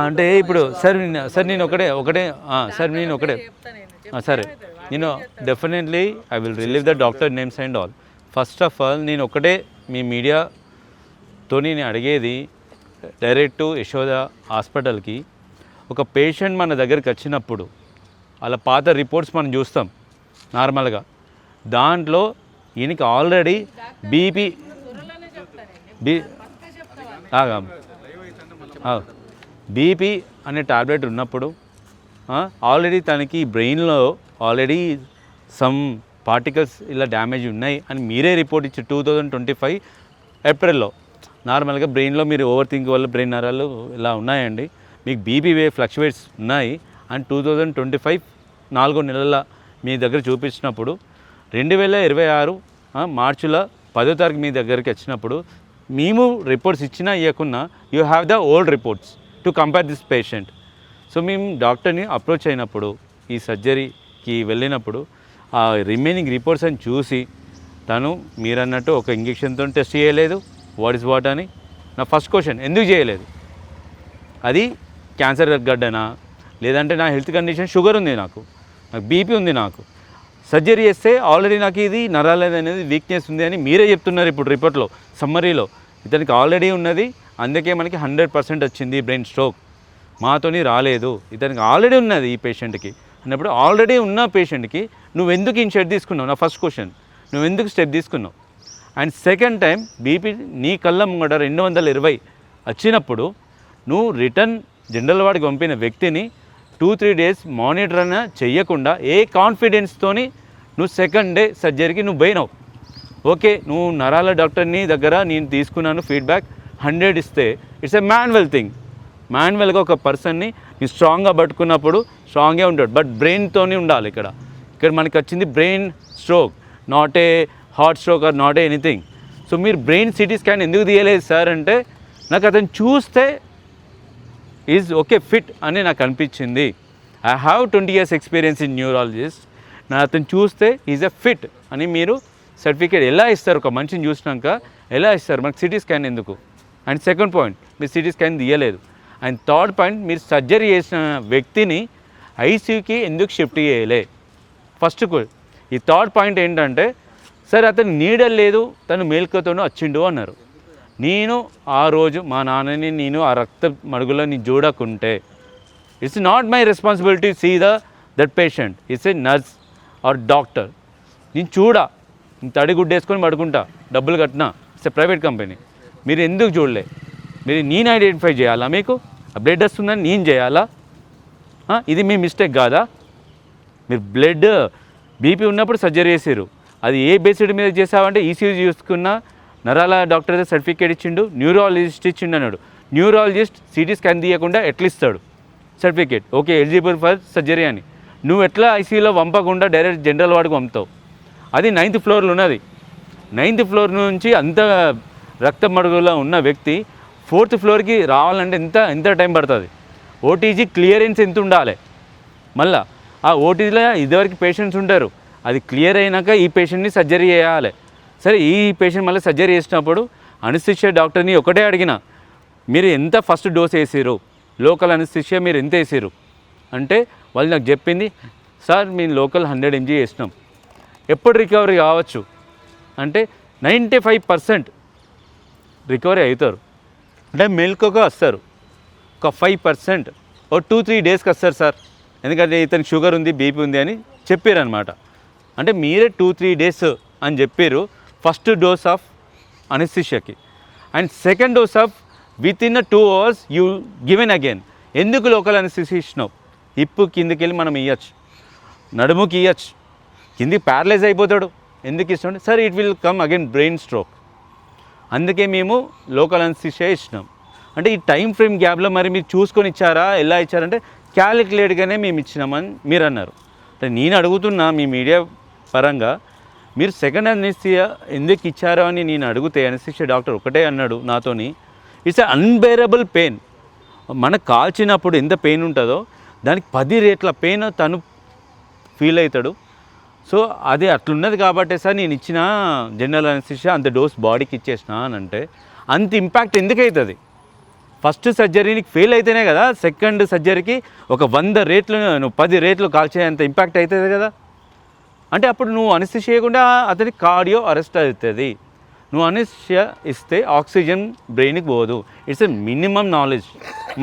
అంటే ఇప్పుడు సార్ నేను ఒకటే సార్ నేను ఒకటే సరే నేను definitely I will relieve the doctor names and all. First of all నేను ఒకటే మీ మీడియాతో నేను అడిగేది, డైరెక్ట్ యశోద హాస్పిటల్కి ఒక పేషెంట్ మన దగ్గరికి వచ్చినప్పుడు అలా పాత రిపోర్ట్స్ మనం చూస్తాం నార్మల్గా. దాంట్లో ఈయనకి ఆల్రెడీ బీపీ అనే టాబ్లెట్ ఉన్నప్పుడు ఆల్రెడీ తనకి బ్రెయిన్లో ఆల్రెడీ సమ్ పార్టికల్స్ ఇలా డ్యామేజ్ ఉన్నాయి అని మీరే రిపోర్ట్ ఇచ్చి 2025 ఏప్రిల్లో. నార్మల్గా బ్రెయిన్లో మీరు ఓవర్ థింక్ వల్ల బ్రెయిన్ నరాలు ఇలా ఉన్నాయండి, మీకు బీపీ ఫ్లక్చువేట్స్ ఉన్నాయి అని 2025 4 నెలల మీ దగ్గర చూపించినప్పుడు 2026 మార్చిలో 10వ తారీఖు మీ దగ్గరికి వచ్చినప్పుడు మేము రిపోర్ట్స్ ఇచ్చినా ఇవ్వకున్నా you have the old reports to compare this patient. So మేము డాక్టర్ని అప్రోచ్ అయినప్పుడు ఈ సర్జరీకి వెళ్ళినప్పుడు ఆ రిమైనింగ్ రిపోర్ట్స్ అని చూసి తను మీరన్నట్టు ఒక ఇంజెక్షన్తో టెస్ట్ చేయలేదు వాట్ అని. నా ఫస్ట్ క్వశ్చన్, ఎందుకు చేయలేదు? అది క్యాన్సర్ గడ్డనా, లేదంటే నా హెల్త్ కండిషన్ షుగర్ ఉంది, నాకు బీపీ ఉంది, నాకు సర్జరీ చేస్తే ఆల్రెడీ నాకు ఇది నరాలేదు అనేది వీక్నెస్ ఉంది అని మీరే చెప్తున్నారు ఇప్పుడు రిపోర్ట్లో సమ్మరీలో. ఇతనికి ఆల్రెడీ ఉన్నది, అందుకే మనకి 100% వచ్చింది బ్రెయిన్ స్ట్రోక్, మాతోని రాలేదు. ఇతనికి ఆల్రెడీ ఉన్నది ఈ పేషెంట్కి అన్నప్పుడు ఆల్రెడీ ఉన్న పేషెంట్కి నువ్వు ఎందుకు ఈ స్టెప్ తీసుకున్నావు? నా ఫస్ట్ క్వశ్చన్, నువ్వు ఎందుకు స్టెప్ తీసుకున్నావు? అండ్ సెకండ్ టైం బీపీ నీ కళ్ళ ముంగట 220 వచ్చినప్పుడు నువ్వు రిటర్న్ జనరల్ వార్డుకి పంపిన వ్యక్తిని 2-3 డేస్ మానిటర్ అయినా చెయ్యకుండా ఏ కాన్ఫిడెన్స్తోని నువ్వు సెకండ్ డే సర్జరీకి నువ్వు పోయినావు. ఓకే, నువ్వు నరాల డాక్టర్ని దగ్గర నేను తీసుకున్నాను ఫీడ్బ్యాక్ 100 ఇస్తే ఇట్స్ ఎ మాన్యువల్ థింగ్. మాన్యువల్గా ఒక పర్సన్ని నీ స్ట్రాంగ్గా పట్టుకున్నప్పుడు స్ట్రాంగ్గా ఉంటాడు, బట్ బ్రెయిన్తోనే ఉండాలి. ఇక్కడ మనకి వచ్చింది brain stroke, not a heart stroke or not a anything. So మీరు బ్రెయిన్ సిటీ స్కాన్ ఎందుకు తీయలేదు సార్ అంటే, నాకు అతను చూస్తే ఈజ్ ఓకే ఫిట్ అని నాకు అనిపించింది. I have 20 years experience in neurologist. నా అతను చూస్తే ఈజ్ ఎ ఫిట్ అని మీరు సర్టిఫికేట్ ఎలా ఇస్తారు? ఒక మనిషిని చూసినాక ఎలా ఇస్తారు? మనకు సిటీ స్కాన్ ఎందుకు? అండ్ సెకండ్ పాయింట్, మీరు సిటీ స్కాన్ తీయలేదు. అండ్ థర్డ్ పాయింట్, మీరు సర్జరీ చేసిన వ్యక్తిని ఐసీయూకి ఎందుకు షిఫ్ట్ చేయలే? ఫస్ట్ ఈ థర్డ్ పాయింట్ ఏంటంటే, సరే అతను నీడలు లేదు, తను మేల్కతోనూ వచ్చిండు అన్నారు. నేను ఆ రోజు మా నాన్నని నేను ఆ రక్త మడుగులని చూడకుంటే it's not my responsibility see that patient, it's a nurse or doctor. నేను తడి గుడ్డేసుకొని పడుకుంటా, డబ్బులు కట్టినా, ఇట్స్ ఏ ప్రైవేట్ కంపెనీ. మీరు ఎందుకు చూడలే? మీరు నేను ఐడెంటిఫై చేయాలా? మీకు బ్లడ్ వస్తుందని నేను చేయాలా? ఇది మీ మిస్టేక్ కాదా? మీరు బ్లడ్ బీపీ ఉన్నప్పుడు సర్జరీ చేసారు, అది ఏ బేసిడ్ మీద చేసావంటే ఈసీజీ చూసుకున్న నరాల డాక్టర్ సర్టిఫికేట్ ఇచ్చిండు, న్యూరాలజిస్ట్ ఇచ్చిండు అన్నాడు. న్యూరాలజిస్ట్ సిటీ స్కాన్ తీయకుండా ఎట్లా ఇస్తాడు certificate? Okay eligible for surgery అని. నువ్వు ఎట్లా ఐసీయూలో పంపకుండా డైరెక్ట్ జనరల్ వార్డుకు పంపుతావు? అది 9th ఫ్లోర్లో ఉన్నది. 9th ఫ్లోర్ నుంచి అంత రక్త మడుగులో ఉన్న వ్యక్తి 4th ఫ్లోర్కి రావాలంటే ఎంత టైం పడుతుంది? ఓటీజీ క్లియరెన్స్ ఎంత ఉండాలి? మళ్ళీ ఆ ఓటీజీలో ఇదివరకు పేషెంట్స్ ఉంటారు, అది క్లియర్ అయినాక ఈ పేషెంట్ని సర్జరీ చేయాలి. సరే, ఈ పేషెంట్ మళ్ళీ సర్జరీ చేసినప్పుడు అనస్థిషియా డాక్టర్ని ఒకటే అడిగిన, మీరు ఎంత ఫస్ట్ డోస్ వేసారు, లోకల్ అనస్థిషియా మీరు ఎంత వేసారు అంటే వాళ్ళు నాకు చెప్పింది, సార్ మేము లోకల్ 100 mg వేసినాం. ఎప్పుడు రికవరీ కావచ్చు అంటే 95% రికవరీ అవుతారు. అంటే మెల్కోగా వస్తారు, ఒక 5% ఓ 2-3 డేస్కి వస్తారు సార్, ఎందుకంటే ఇతనికి షుగర్ ఉంది, బీపీ ఉంది అని చెప్పారనమాట. అంటే మీరే 2-3 డేస్ అని చెప్పారు ఫస్ట్ డోస్ ఆఫ్ అనస్థిషియాకి. And second dose of within 2 hours you given again. ఎందుకు లోకల్ అనస్థిషియా ఇచ్చినావు? హిప్పు కిందకి వెళ్ళి మనం ఇవ్వచ్చు, నడుముకి ఇవ్వచ్చు, కిందికి ప్యారలైజ్ అయిపోతాడు, ఎందుకు ఇస్తాం? Sir it will come again brain stroke, అందుకే మేము లోకల్ అనస్థిషియా ఇచ్చినాం. అంటే ఈ టైం ఫ్రేమ్ గ్యాప్లో మరి మీరు చూసుకొని ఇచ్చారా, ఎలా ఇచ్చారంటే క్యాలిక్యులేట్గానే మేము ఇచ్చినామని మీరు అన్నారు. అంటే నేను అడుగుతున్నా మీ మీడియా పరంగా, మీరు సెకండ్ అనస్థిషియా ఎందుకు ఇచ్చారో అని నేను అడిగితే అనస్థిషియా డాక్టర్ ఒకటే అన్నాడు నాతోని, ఇట్స్ అన్బేరబుల్ పెయిన్. మనకు కాల్చినప్పుడు ఎంత పెయిన్ ఉంటుందో దానికి 10 రెట్ల పెయిన్ తను ఫీల్ అవుతాడు. సో అది అట్లున్నది కాబట్టి సార్ నేను ఇచ్చిన జనరల్ అనస్థిషియా అంత డోస్ బాడీకి ఇచ్చేసిన అని అంటే, అంత ఇంపాక్ట్ ఎందుకు అవుతుంది? ఫస్ట్ సర్జరీకి ఫెయిల్ అయితేనే కదా సెకండ్ సర్జరీకి ఒక 100 రేట్లు నువ్వు 10 రేట్లు కాల్చేంత ఇంపాక్ట్ అవుతుంది కదా. అంటే అప్పుడు నువ్వు అనస్థిషియా చేయకుండా అతనికి కార్డియో అరెస్ట్ అవుతుంది. నువ్వు అనస్థిషియా ఇస్తే ఆక్సిజన్ బ్రెయిన్కి పోదు. ఇట్స్ ఎ మినిమం నాలెడ్జ్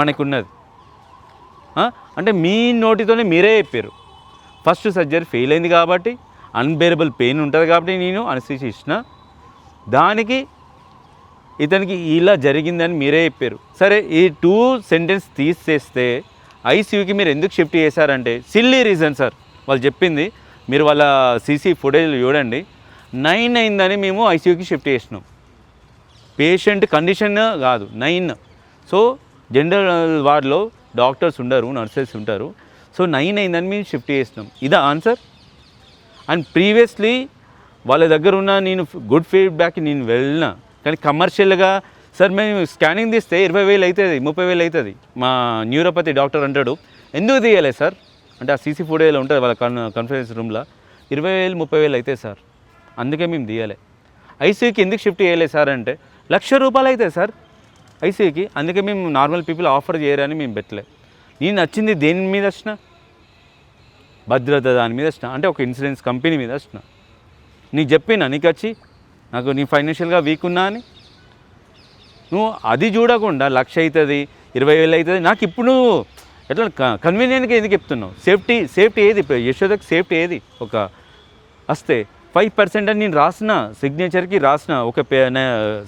మనకున్నది. అంటే మీ నోటితోనే మీరే చెప్పారు ఫస్ట్ సర్జరీ ఫెయిల్ అయింది కాబట్టి అన్బేరబుల్ పెయిన్ ఉంటుంది కాబట్టి నేను అనస్థిషియా ఇచ్చిన, దానికి ఇతనికి ఇలా జరిగిందని మీరే చెప్పారు. సరే ఈ 2 సెంటెన్స్ తీసేస్తే ఐసీయూకి మీరు ఎందుకు షిఫ్ట్ చేశారంటే సిల్లీ రీజన్ సార్. వాళ్ళు చెప్పింది మీరు వాళ్ళ సీసీ ఫుటేజ్ చూడండి, 9 అయిందని మేము ఐసీయూకి షిఫ్ట్ చేసినాం. పేషెంట్ కండిషన్ కాదు 9. సో జనరల్ వార్డులో డాక్టర్స్ ఉండరు, నర్సెస్ ఉంటారు. సో 9 అయిందని మేము షిఫ్ట్ చేసినాం. ఇదా ఆన్సర్? అండ్ ప్రీవియస్లీ వాళ్ళ దగ్గర ఉన్న నేను గుడ్ ఫీడ్బ్యాక్ నేను వెళ్ళినా, కానీ కమర్షియల్గా సార్ మేము స్కానింగ్ తీస్తే 20,000 అవుతుంది, 30,000 అవుతుంది. మా న్యూరోపతి డాక్టర్ అంటాడు ఎందుకు తీయలేదు సార్ అంటే ఆ సీసీ ఫుటేజ్లో ఉంటుంది వాళ్ళ కాన్ఫరెన్స్ రూమ్లో 20,000 30,000 అవుతాయి సార్, అందుకే మేము తీయలే. ఐసీయూకి ఎందుకు షిఫ్ట్ చేయలేదు సార్ అంటే ₹1,00,000 అవుతాయి సార్ ఐసీయూకి, అందుకే మేము నార్మల్ పీపుల్ ఆఫర్ చేయరని మేము పెట్టలే. నేను నచ్చింది దేని మీద వచ్చిన, భద్రత దాని మీద వచ్చిన, అంటే ఒక ఇన్సూరెన్స్ కంపెనీ మీద వచ్చిన. నీకు చెప్పినా నీకు వచ్చి నాకు నీ ఫైనాన్షియల్గా వీక్ ఉన్నా అని, నువ్వు అది చూడకుండా 1,00,000 అవుతుంది 20,000 అవుతుంది. నాకు ఇప్పుడు నువ్వు ఎట్లా కన్వీనియంట్గా ఎందుకు చెప్తున్నావు? సేఫ్టీ ఏది యశోదకి సేఫ్టీ ఏది? ఒక వస్తే 5% అని నేను రాసిన సిగ్నేచర్కి రాసిన, ఒక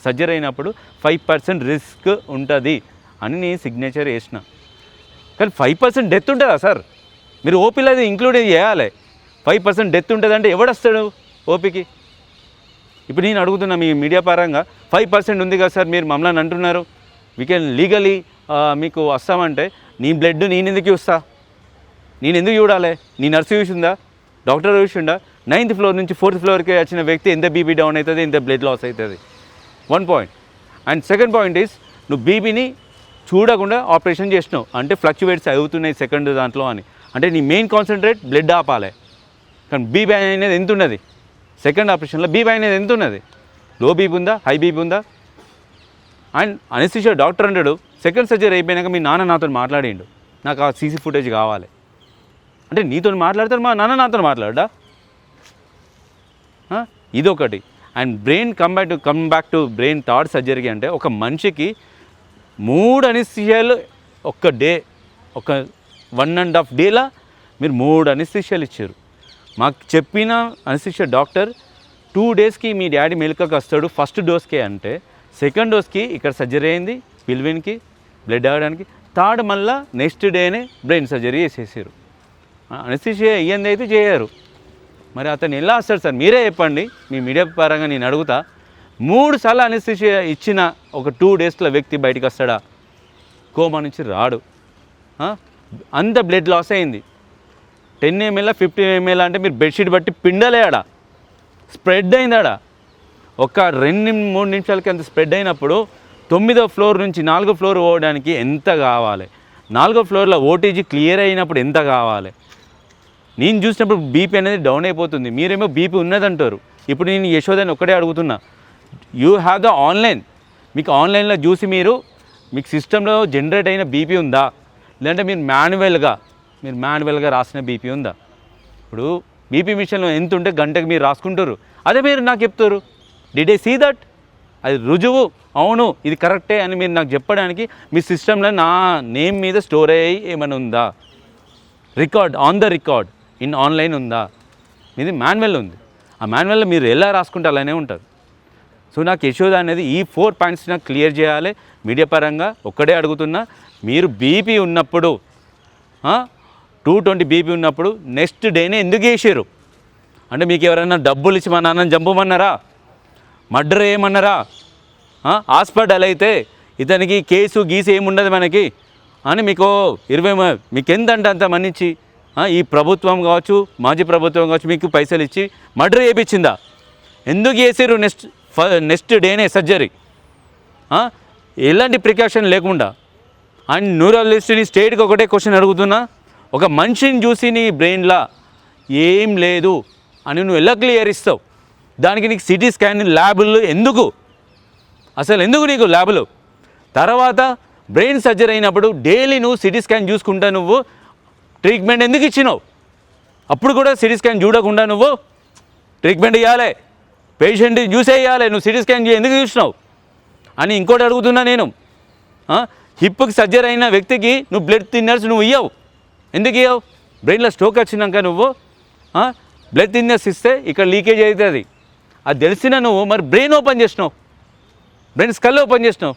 సర్జరీ అయినప్పుడు 5% రిస్క్ ఉంటుంది అని నేను సిగ్నేచర్ వేసిన. కానీ 5% డెత్ ఉంటుందా సార్? మీరు ఓపీలో అది ఇంక్లూడ్ చేయాలి. 5% డెత్ ఉంటుంది అంటే ఎవడు వస్తాడు ఓపీకి? ఇప్పుడు నేను అడుగుతున్నా మీ మీడియా పరంగా 5% ఉంది కదా సార్, మీరు మమ్మల్ని అంటున్నారు వీ కెన్ లీగలీ మీకు వస్తామంటే నీ బ్లడ్ నేను ఎందుకు చూస్తా? నేను ఎందుకు చూడాలి? నీ నర్సు చూసిందా, డాక్టర్ చూసిందా? 9th ఫ్లోర్ నుంచి 4th ఫ్లోర్కి వచ్చిన వ్యక్తి ఎంత బీపీ డౌన్ అవుతుంది, ఎంత బ్లడ్ లాస్ అవుతుంది. 1 point. And second point is నువ్వు బీపీని చూడకుండా ఆపరేషన్ చేసినావు అంటే ఫ్లక్చువేట్స్ అవుతున్నాయి సెకండ్ దాంట్లో అని, అంటే నీ మెయిన్ కాన్సన్ట్రేట్ బ్లడ్ ఆపాలి. కానీ బీపీ అనేది ఎంత ఉన్నది సెకండ్ ఆపరేషన్లో? బీపీ అనేది ఎంత ఉన్నది? లో బీపీ ఉందా, హై బీపీ ఉందా? అండ్ అనస్థిషియా డాక్టర్ అంటాడు సెకండ్ సర్జరీ అయిపోయినాక మీ నాన్న నాతో మాట్లాడిండు నాకు ఆ సీసీ ఫుటేజ్ కావాలి అంటే నీతో మాట్లాడతాడు, మా నాన్న నాతో మాట్లాడా? ఇదొకటి. And brain come back to brain third సర్జరీకి అంటే ఒక మనిషికి 3 అనస్థిషియాలు ఒక డే, ఒక 1.5 డేలా మీరు 3 అనస్థిషియాలు ఇచ్చారు. మాకు చెప్పిన అనస్థిషియా డాక్టర్ 2 డేస్కి మీ డాడీ మెలకువకి వస్తాడు ఫస్ట్ డోస్కే అంటే, సెకండ్ డోస్కి ఇక్కడ సర్జరీ అయింది పిల్విన్కి బ్లడ్ ఆగడానికి, థర్డ్ మళ్ళీ నెక్స్ట్ డేనే బ్రెయిన్ సర్జరీ చేసేసారు. అనస్థిషియా ఇయ్యంది అయితే చేయరు. మరి అతను ఎలా వస్తాడు సార్ మీరే చెప్పండి. మీ మీడియా పరంగా నేను అడుగుతా, 3 సార్లు అనస్థిషియా ఇచ్చిన ఒక 2 డేస్లో వ్యక్తి బయటకు వస్తాడా? కోమా నుంచి రాడు. అంత బ్లడ్ లాస్ అయింది. 10 ml 15 ml అంటే మీరు బెడ్షీట్ బట్టి పిండలే ఆడ స్ప్రెడ్ అయింది. ఆడ ఒక 2-3 నిమిషాలకి అంత స్ప్రెడ్ అయినప్పుడు 9వ ఫ్లోర్ నుంచి 4వ ఫ్లోర్ పోవడానికి ఎంత కావాలి? 4వ ఫ్లోర్లో ఓటీజీ క్లియర్ అయినప్పుడు ఎంత కావాలి? నేను చూసినప్పుడు బీపీ అనేది డౌన్ అయిపోతుంది, మీరేమో బీపీ ఉన్నదంటారు. ఇప్పుడు నేను యశోదని ఒక్కడే అడుగుతున్నా, యూ హ్యావ్ ద ఆన్లైన్, మీకు ఆన్లైన్లో చూసి మీకు సిస్టంలో జనరేట్ అయిన బీపీ ఉందా, లేదంటే మీరు మాన్యువల్గా రాసిన బీపీ ఉందా? ఇప్పుడు బీపీ మిషన్లో ఎంత ఉంటే గంటకు మీరు రాసుకుంటారు, అదే మీరు నాకు చెప్తారు డిడ్ ఐ సీ దట్, అది రుజువు అవును ఇది కరెక్టే అని మీరు నాకు చెప్పడానికి మీ సిస్టంలో నా నేమ్ మీద స్టోర్ అయ్యి ఏమైనా ఉందా? Record on the record in online ఉందా? ఇది మాన్యువల్ ఉంది. ఆ మాన్యువల్లో మీరు ఎలా రాసుకుంటే అలానే ఉంటుంది. సో నాకు యశోద అనేది ఈ 4 పాయింట్స్ నాకు క్లియర్ చేయాలి. మీడియా పరంగా ఒక్కడే అడుగుతున్నా, మీరు బీపీ ఉన్నప్పుడు 220 బీపీ ఉన్నప్పుడు నెక్స్ట్ డేనే ఎందుకు చేసారు? అంటే మీకు ఎవరైనా డబ్బులు ఇచ్చి మా నాన్నని చంపమన్నారా, మర్డర్ ఏమన్నారా? హాస్పిటల్ అయితే ఇతనికి కేసు గీసు ఏముండదు మనకి అని మీకు 20 మీకు ఎంతంటే అంత మన్నిచ్చి ఈ ప్రభుత్వం కావచ్చు మాజీ ప్రభుత్వం కావచ్చు మీకు పైసలు ఇచ్చి మర్డర్ చేయించిందా? ఎందుకు చేసారు నెక్స్ట్ డేనే సర్జరీ? ఎలాంటి ప్రికాషన్ లేకుండా. అండ్ న్యూరాలజిస్ట్ని స్టేట్కి ఒకటే క్వశ్చన్ అడుగుతున్నా, ఒక మనిషిని చూసి నీ బ్రెయిన్లో ఏం లేదు అని నువ్వు ఎలా క్లియర్ ఇస్తావు? దానికి నీకు సిటీ స్కాన్ ల్యాబులు ఎందుకు? అసలు ఎందుకు నీకు ల్యాబులు? తర్వాత బ్రెయిన్ సర్జరీ అయినప్పుడు డైలీ నువ్వు సిటీ స్కాన్ చూసుకుంటా నువ్వు ట్రీట్మెంట్ ఎందుకు ఇచ్చినావు? అప్పుడు కూడా సిటీ స్కాన్ చూడకుండా నువ్వు ట్రీట్మెంట్ ఇవ్వాలి, పేషెంట్ చూసే ఇవ్వాలి, నువ్వు సిటీ స్కాన్ ఎందుకు చూసినావు అని ఇంకోటి అడుగుతున్నా నేను. హిప్కి సర్జరీ అయిన వ్యక్తికి నువ్వు బ్లడ్ థిన్నర్స్ నువ్వు ఇవ్వవు, ఎందుకు ఇవ్వవు? బ్రెయిన్లో స్ట్రోక్ వచ్చినాక నువ్వు బ్లడ్ థిన్నర్స్ ఇస్తే ఇక్కడ లీకేజ్ అవుతుంది, అది తెలిసిన నువ్వు మరి బ్రెయిన్ ఓపెన్ చేసినావు, బ్రెయిన్ స్కల్ ఓపెన్ చేసినావు.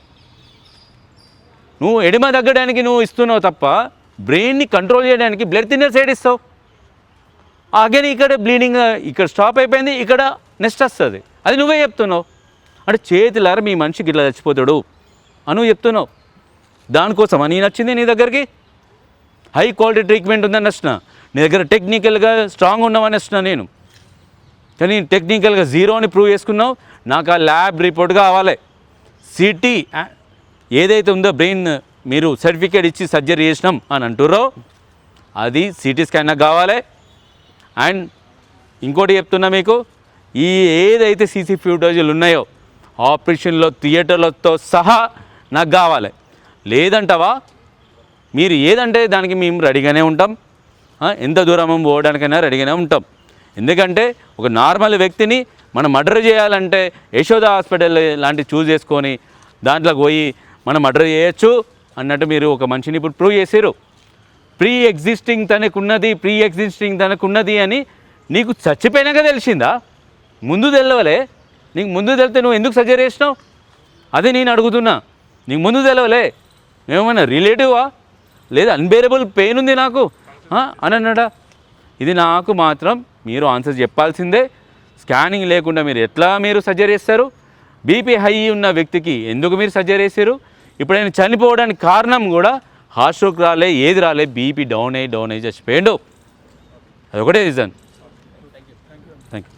నువ్వు ఎడమ తగ్గడానికి నువ్వు ఇస్తున్నావు తప్ప బ్రెయిన్ని కంట్రోల్ చేయడానికి బ్లడ్ థిన్నర్స్ ఏడిస్తావు. అగైన్ ఇక్కడ బ్లీడింగ్ ఇక్కడ స్టాప్ అయిపోయింది, ఇక్కడ నెక్స్ట్ వస్తుంది, అది నువ్వే చెప్తున్నావు. అంటే చేతులారా మీ మనిషికి ఇట్లా చచ్చిపోతాడు అని నువ్వు చెప్తున్నావు. దానికోసం అని నచ్చింది నీ దగ్గరికి హై క్వాలిటీ ట్రీట్మెంట్ ఉందని నచ్చిన, నీ దగ్గర టెక్నికల్గా స్ట్రాంగ్ ఉన్నామని నచ్చిన నేను. కానీ టెక్నికల్గా జీరో అని ప్రూవ్ చేసుకున్నావు. నాకు ఆ ల్యాబ్ రిపోర్ట్ కావాలి, సిటీ ఏదైతే ఉందో బ్రెయిన్ మీరు సర్టిఫికేట్ ఇచ్చి సర్జరీ చేసినాం అని అంటుర్రో అది సిటీ స్కాన్ నాకు కావాలి. అండ్ ఇంకోటి చెప్తున్నా మీకు, ఈ ఏదైతే సీసీ ఫుటేజీలు ఉన్నాయో ఆపరేషన్లో థియేటర్లతో సహా నాకు కావాలి. లేదంటావా మీరు ఏదంటే దానికి మేము రెడీగానే ఉంటాం, ఎంత దూరం పోవడానికైనా రెడీగానే ఉంటాం. ఎందుకంటే ఒక నార్మల్ వ్యక్తిని మనం మర్డర్ చేయాలంటే యశోద హాస్పిటల్ లాంటివి చూస్ చేసుకొని దాంట్లోకి పోయి మనం మర్డర్ చేయొచ్చు అన్నట్టు మీరు ఒక మనిషిని ఇప్పుడు ప్రూవ్ చేసారు. ప్రీ ఎగ్జిస్టింగ్ తనకున్నది అని నీకు చచ్చిపోయినాక తెలిసిందా? ముందు తెలవలే? నీకు ముందు తెలితే నువ్వు ఎందుకు సర్జరీ చేసినావు? అదే నేను అడుగుతున్నా. నీకు ముందు తెలవలే? ఏమన్నా రిలేటివా? లేదా అన్బేరబుల్ పెయిన్ ఉంది నాకు అని అన్నాడా? ఇది నాకు మాత్రం మీరు ఆన్సర్ చెప్పాల్సిందే. స్కానింగ్ లేకుండా మీరు సర్జరీ చేస్తారు? బీపీ హై ఉన్న వ్యక్తికి ఎందుకు మీరు సర్జరీ చేశారు? ఇప్పుడు ఆయన చనిపోవడానికి కారణం కూడా హార్ట్ స్ట్రోక్ రాలే, ఏది రాలే, బీపీ డౌన్ అయ్యి చచ్చిపోయాడు. అదొకటే రీజన్. Thank you.